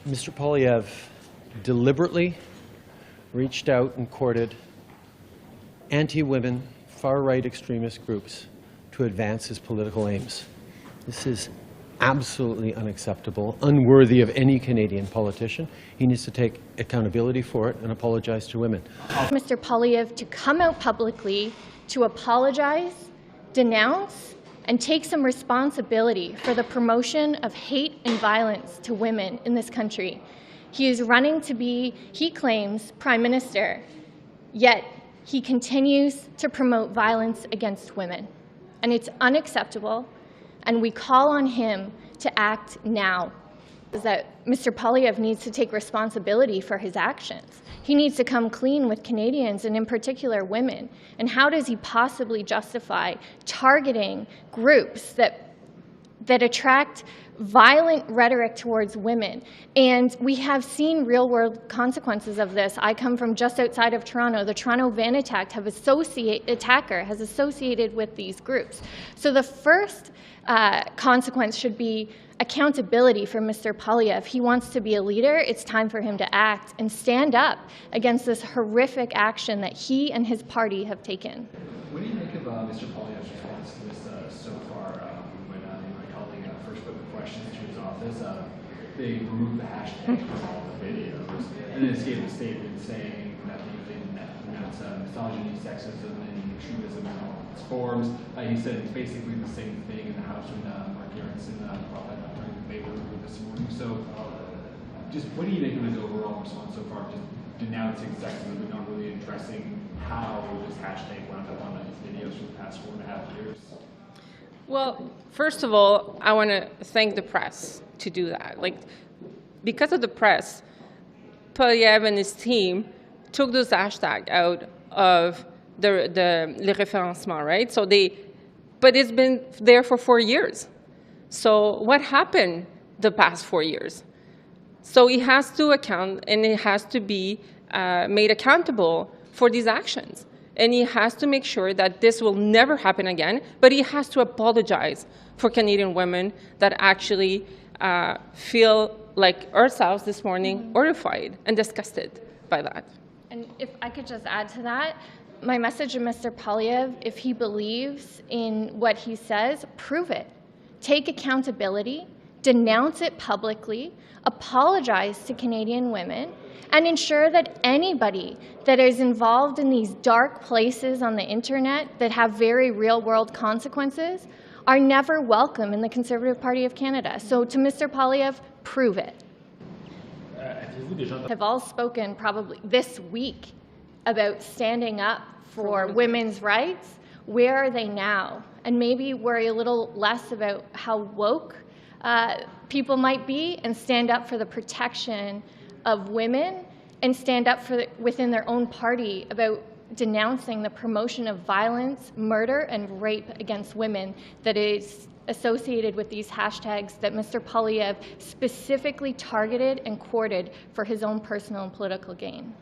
Mr. Poilievre deliberately reached out and courted anti-women, far-right extremist groups to advance his political aims. This is absolutely unacceptable, unworthy of any Canadian politician. He needs to take accountability for it and apologize to women. Mr. Poilievre to come out publicly to apologize, denounce, and take some responsibility for the promotion of hate and violence to women in this country. He is running to be, he claims, Prime Minister, yet he continues to promote violence against women. And it's unacceptable, and we call on him to act now. That Mr. Poilievre needs to take responsibility for his actions. He needs to come clean with Canadians, and in particular women. And how does he possibly justify targeting groups that attract violent rhetoric towards women? And we have seen real-world consequences of this. I come from just outside of Toronto. The Toronto van attacker has associated with these groups. So the first consequence should be accountability for Mr. Poilievre. He wants to be a leader. It's time for him to act and stand up against this horrific action that he and his party have taken. What do you think of Mr. Poilievre's response to this so far? When my colleague first put the questions to his office, they removed the hashtag from all the videos, and then gave a statement saying that they denounce misogyny, sexism, and extremism in all its forms. He said it's basically the same thing in the House when Mark Aronson brought that up during the debate this morning. So, just what do you think of his overall response so far? Just denouncing sexism, but not really addressing how this hashtag wound up on his videos for the past 4.5 years? Well, first of all, I want to thank the press to do that. Because of the press, Poilievre and his team took those hashtags out of the les référencements, right? But it's been there for 4 years. So what happened the past 4 years? So he has to account, and it has to be made accountable for these actions. And he has to make sure that this will never happen again, but he has to apologize for Canadian women that actually feel like ourselves this morning, horrified and disgusted by that. And if I could just add to that, my message to Mr. Poilievre, if he believes in what he says, prove it. Take accountability, denounce it publicly, apologize to Canadian women, and ensure that anybody that is involved in these dark places on the internet that have very real-world consequences are never welcome in the Conservative Party of Canada. So to Mr. Poilievre, prove it. Have all spoken probably this week about standing up for women's rights. Where are they now? And maybe worry a little less about how woke people might be and stand up for the protection of women and stand up for within their own party about denouncing the promotion of violence, murder, and rape against women that is associated with these hashtags that Mr. Poilievre specifically targeted and courted for his own personal and political gain.